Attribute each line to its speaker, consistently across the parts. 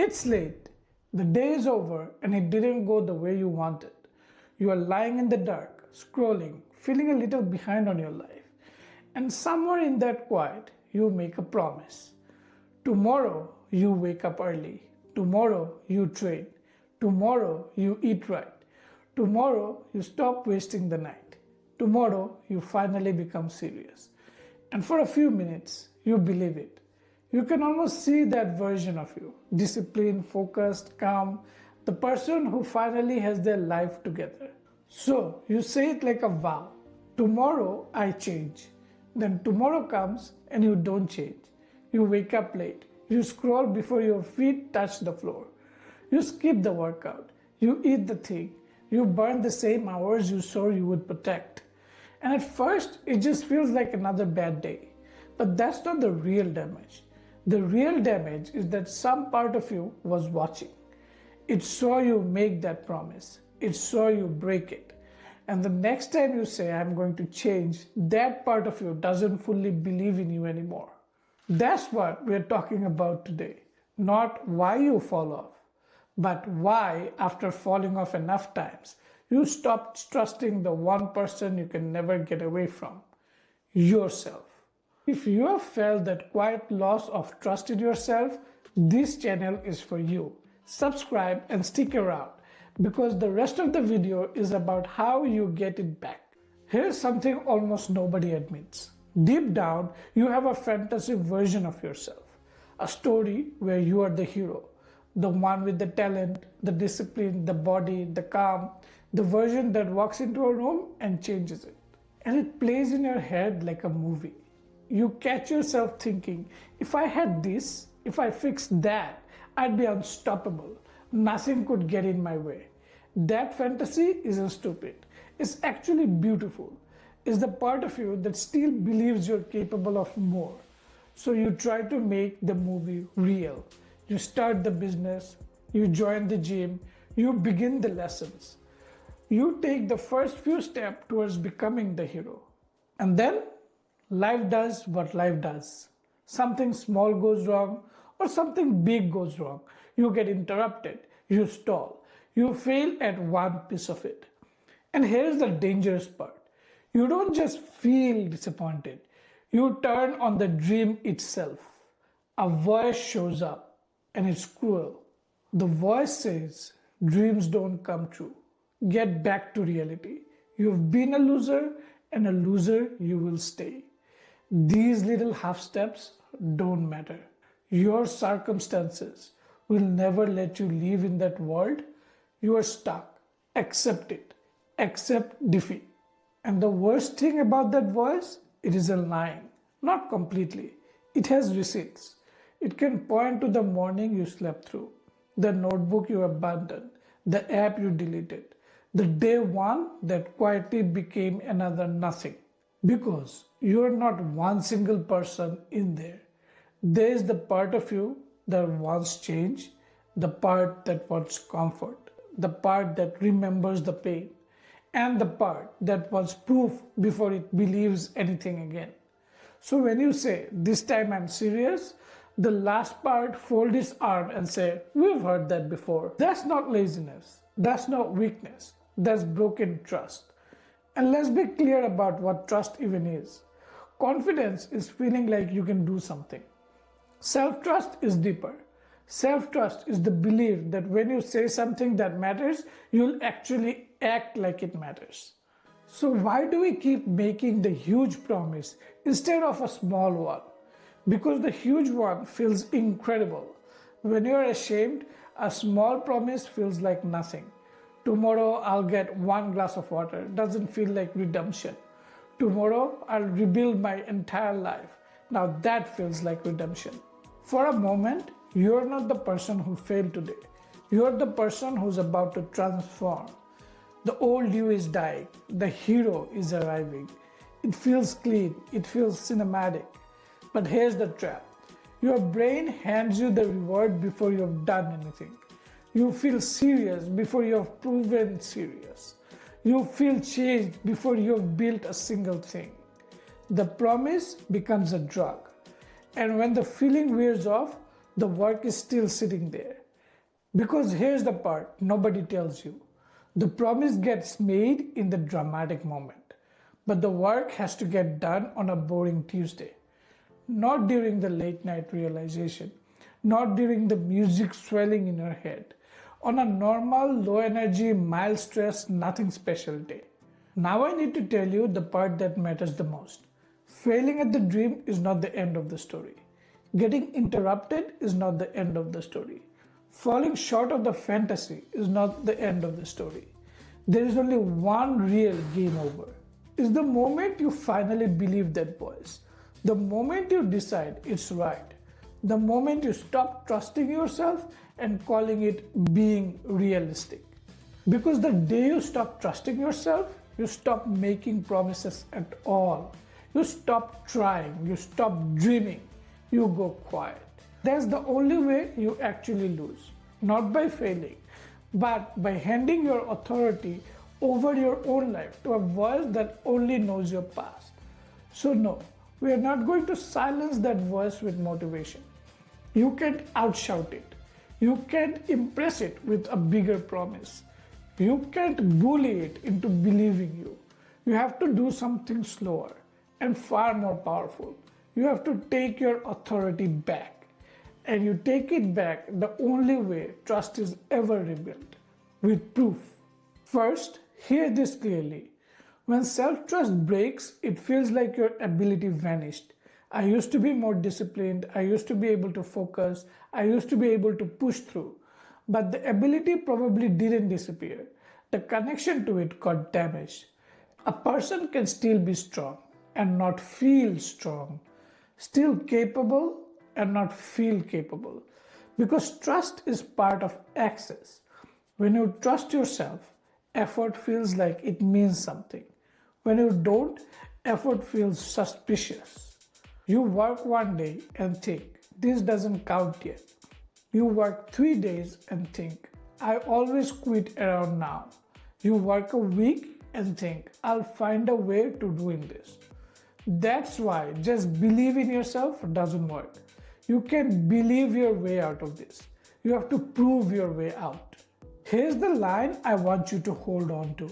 Speaker 1: It's late, the day is over, and it didn't go the way you wanted. You are lying in the dark, scrolling, feeling a little behind on your life. And somewhere in that quiet, you make a promise. Tomorrow, you wake up early. Tomorrow, you train. Tomorrow, you eat right. Tomorrow, you stop wasting the night. Tomorrow, you finally become serious. And for a few minutes, you believe it. You can almost see that version of you, disciplined, focused, calm, the person who finally has their life together. So you say it like a vow. Tomorrow I change. Then tomorrow comes and you don't change. You wake up late. You scroll before your feet touch the floor. You skip the workout. You eat the thing. You burn the same hours you swore you would protect. And at first, it just feels like another bad day. But that's not the real damage. The real damage is that some part of you was watching. It saw you make that promise. It saw you break it. And the next time you say, I'm going to change, that part of you doesn't fully believe in you anymore. That's what we're talking about today. Not why you fall off, but why, after falling off enough times, you stopped trusting the one person you can never get away from, yourself. If you have felt that quiet loss of trust in yourself, this channel is for you. Subscribe and stick around because the rest of the video is about how you get it back. Here's something almost nobody admits. Deep down, you have a fantasy version of yourself. A story where you are the hero. The one with the talent, the discipline, the body, the calm. The version that walks into a room and changes it. And it plays in your head like a movie. You catch yourself thinking, if I had this, if I fixed that, I'd be unstoppable. Nothing could get in my way. That fantasy isn't stupid. It's actually beautiful. It's the part of you that still believes you're capable of more. So you try to make the movie real. You start the business, you join the gym, you begin the lessons. You take the first few steps towards becoming the hero. And then life does what life does. Something small goes wrong or something big goes wrong. You get interrupted, you stall, you fail at one piece of it. And here's the dangerous part. You don't just feel disappointed, you turn on the dream itself. A voice shows up and it's cruel. The voice says, dreams don't come true. Get back to reality. You've been a loser and a loser you will stay. These little half steps don't matter. Your circumstances will never let you live in that world. You are stuck. Accept it. Accept defeat. And the worst thing about that voice, it isn't lying. Not completely. It has receipts. It can point to the morning you slept through, the notebook you abandoned, the app you deleted, the day one that quietly became another nothing. Because you're not one single person in there. There is the part of you that wants change, the part that wants comfort, the part that remembers the pain, and the part that wants proof before it believes anything again. So when you say, this time I'm serious, the last part fold its arm and say, we've heard that before. That's not laziness. That's not weakness. That's broken trust. And let's be clear about what trust even is. Confidence is feeling like you can do something. Self-trust is deeper. Self-trust is the belief that when you say something that matters, you'll actually act like it matters. So why do we keep making the huge promise instead of a small one? Because the huge one feels incredible. When you're ashamed, a small promise feels like nothing. Tomorrow I'll get one glass of water doesn't feel like redemption. Tomorrow I'll rebuild my entire life. Now that feels like redemption. For a moment, you're not the person who failed today. You're the person who's about to transform. The old you is dying. The hero is arriving. It feels clean. It feels cinematic. But here's the trap. Your brain hands you the reward before you have done anything. You feel serious before you have proven serious. You feel changed before you have built a single thing. The promise becomes a drug. And when the feeling wears off, the work is still sitting there. Because here's the part nobody tells you. The promise gets made in the dramatic moment, but the work has to get done on a boring Tuesday. Not during the late night realization, not during the music swelling in your head, on a normal, low energy, mild stress, nothing special day. Now I need to tell you the part that matters the most. Failing at the dream is not the end of the story. Getting interrupted is not the end of the story. Falling short of the fantasy is not the end of the story. There is only one real game over. It's the moment you finally believe that voice. The moment you decide it's right. The moment you stop trusting yourself and calling it being realistic. Because the day you stop trusting yourself, you stop making promises at all. You stop trying, you stop dreaming, you go quiet. That's the only way you actually lose. Not by failing, but by handing your authority over your own life to a voice that only knows your past. So, no, we are not going to silence that voice with motivation. You can't outshout it. You can't impress it with a bigger promise. You can't bully it into believing you. You have to do something slower and far more powerful. You have to take your authority back. And you take it back the only way trust is ever rebuilt, with proof. First, hear this clearly. When self-trust breaks, it feels like your ability vanished. I used to be more disciplined, I used to be able to focus, I used to be able to push through. But the ability probably didn't disappear. The connection to it got damaged. A person can still be strong and not feel strong, still capable and not feel capable, because trust is part of access. When you trust yourself, effort feels like it means something. When you don't, effort feels suspicious. You work one day and think, this doesn't count yet. You work 3 days and think, I always quit around now. You work a week and think, I'll find a way to doing this. That's why just believe in yourself doesn't work. You can't believe your way out of this. You have to prove your way out. Here's the line I want you to hold on to.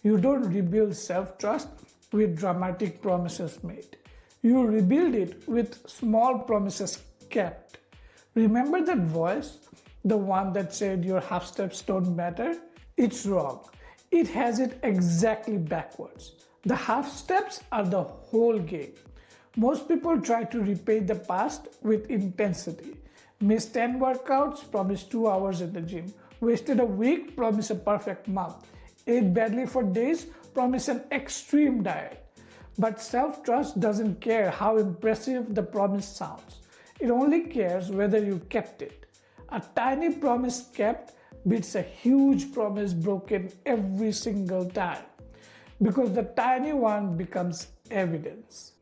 Speaker 1: You don't rebuild self-trust with dramatic promises made. You rebuild it with small promises kept. Remember that voice? The one that said your half steps don't matter? It's wrong. It has it exactly backwards. The half steps are the whole game. Most people try to repay the past with intensity. Missed 10 workouts, promised 2 hours at the gym. Wasted a week, promise a perfect month. Ate badly for days, promise an extreme diet. But self-trust doesn't care how impressive the promise sounds. It only cares whether you kept it. A tiny promise kept beats a huge promise broken every single time, because the tiny one becomes evidence.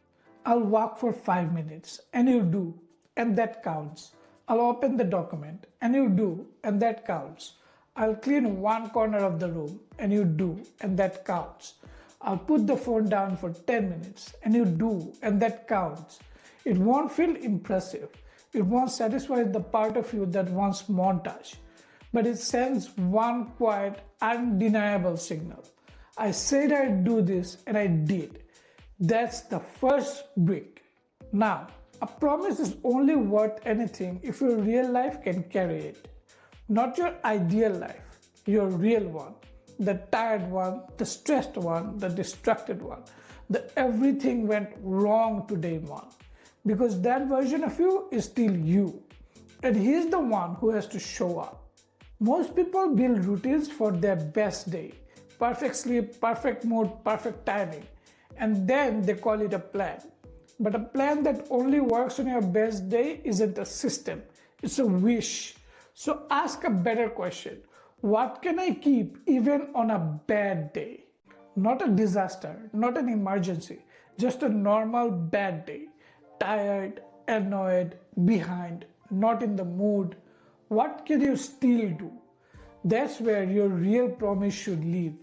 Speaker 1: I'll walk for 5 minutes and you do, and that counts. I'll open the document and you do, and that counts. I'll clean one corner of the room and you do, and that counts. I'll put the phone down for 10 minutes and you do, and that counts. It won't feel impressive. It won't satisfy the part of you that wants montage, but it sends one quiet, undeniable signal. I said I'd do this and I did. That's the first brick. Now, a promise is only worth anything if your real life can carry it. Not your ideal life, your real one. The tired one, the stressed one, the distracted one, the everything went wrong today one. Because that version of you is still you. And he's the one who has to show up. Most people build routines for their best day. Perfect sleep, perfect mood, perfect timing. And then they call it a plan. But a plan that only works on your best day isn't a system, it's a wish. So ask a better question. What can I keep even on a bad day? Not a disaster, not an emergency, just a normal bad day. Tired, annoyed, behind, not in the mood. What can you still do? That's where your real promise should live.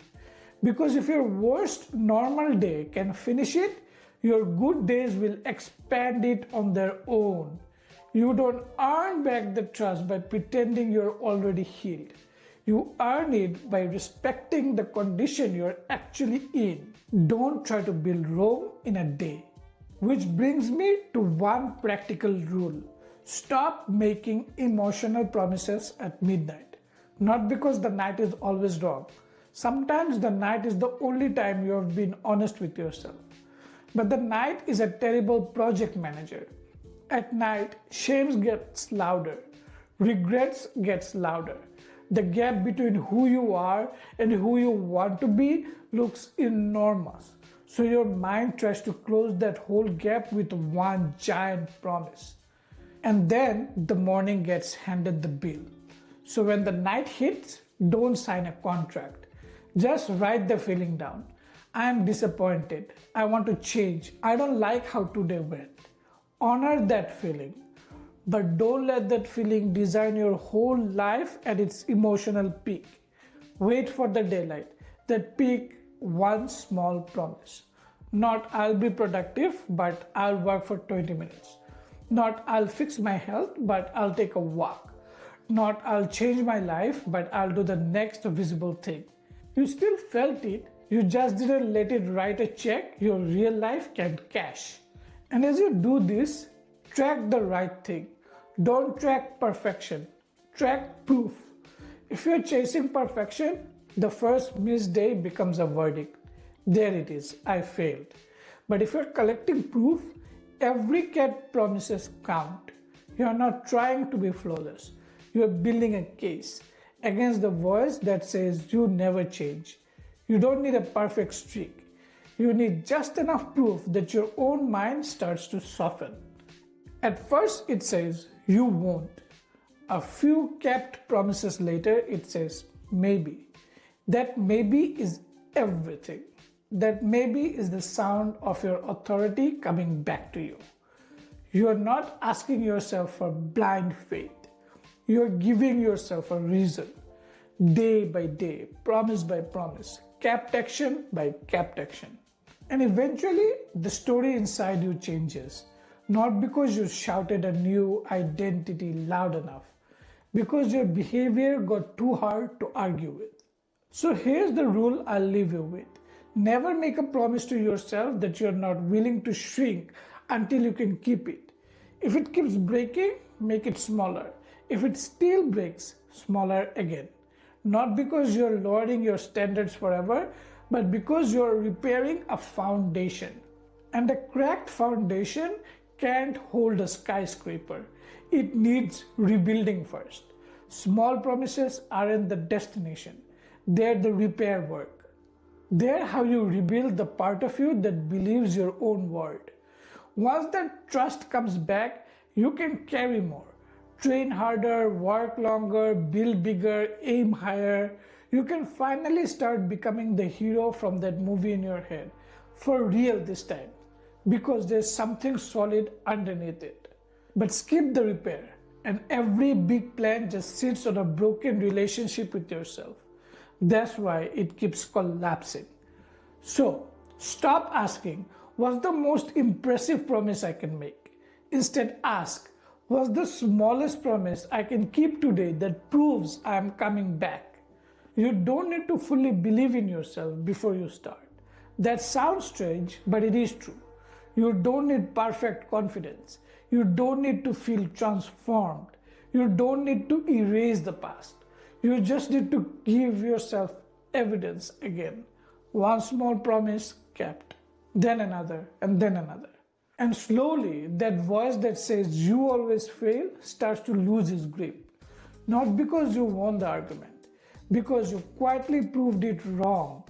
Speaker 1: Because if your worst normal day can finish it, your good days will expand it on their own. You don't earn back the trust by pretending you're already healed. You earn it by respecting the condition you're actually in. Don't try to build Rome in a day. Which brings me to one practical rule. Stop making emotional promises at midnight. Not because the night is always wrong. Sometimes the night is the only time you have been honest with yourself. But the night is a terrible project manager. At night, shame gets louder, regrets gets louder. The gap between who you are and who you want to be looks enormous. So your mind tries to close that whole gap with one giant promise. And then the morning gets handed the bill. So when the night hits, don't sign a contract. Just write the feeling down. I am disappointed. I want to change. I don't like how today went. Honor that feeling. But don't let that feeling design your whole life at its emotional peak. Wait for the daylight. That peak, one small promise. Not I'll be productive, but I'll work for 20 minutes. Not I'll fix my health, but I'll take a walk. Not I'll change my life, but I'll do the next visible thing. You still felt it, you just didn't let it write a check your real life can cash. And as you do this, track the right thing. Don't track perfection, track proof. If you're chasing perfection, the first missed day becomes a verdict. There it is, I failed. But if you're collecting proof, every cat promises count. You are not trying to be flawless. You are building a case against the voice that says you never change. You don't need a perfect streak. You need just enough proof that your own mind starts to soften. At first it says you won't. A few kept promises later it says maybe. That maybe is everything. That maybe is the sound of your authority coming back to you. You are not asking yourself for blind faith. You are giving yourself a reason. Day by day, promise by promise, capped action by capped action. And eventually, the story inside you changes. Not because you shouted a new identity loud enough, because your behavior got too hard to argue with. So here's the rule I'll leave you with. Never make a promise to yourself that you're not willing to shrink until you can keep it. If it keeps breaking, make it smaller. If it still breaks, smaller again. Not because you're lowering your standards forever, but because you're repairing a foundation. And a cracked foundation can't hold a skyscraper. It needs rebuilding first. Small promises aren't the destination. They're the repair work. They're how you rebuild the part of you that believes your own word. Once that trust comes back, you can carry more. Train harder, work longer, build bigger, aim higher. You can finally start becoming the hero from that movie in your head. For real this time. Because there's something solid underneath it. But skip the repair, and every big plan just sits on a broken relationship with yourself. That's why it keeps collapsing. So, stop asking, what's the most impressive promise I can make? Instead, ask, what's the smallest promise I can keep today that proves I am coming back? You don't need to fully believe in yourself before you start. That sounds strange, but it is true. You don't need perfect confidence. You don't need to feel transformed. You don't need to erase the past. You just need to give yourself evidence again. One small promise kept, then another, and then another. And slowly, that voice that says you always fail starts to lose its grip. Not because you won the argument, because you quietly proved it wrong.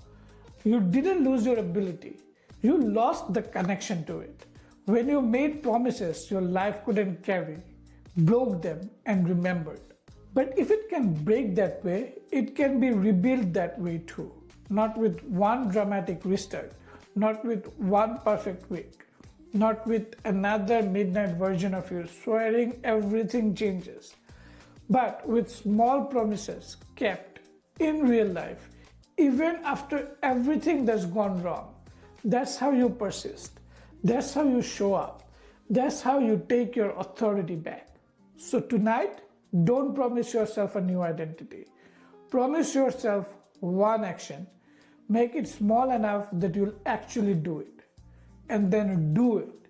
Speaker 1: You didn't lose your ability. You lost the connection to it. When you made promises your life couldn't carry, broke them, and remembered. But if it can break that way, it can be rebuilt that way too. Not with one dramatic restart, not with one perfect week, not with another midnight version of you swearing everything changes, but with small promises kept in real life, even after everything that's gone wrong. That's how you persist. That's how you show up. That's how you take your authority back. So tonight, don't promise yourself a new identity. Promise yourself one action. Make it small enough that you'll actually do it. And then do it.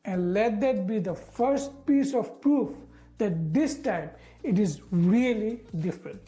Speaker 1: And let that be the first piece of proof that this time it is really different.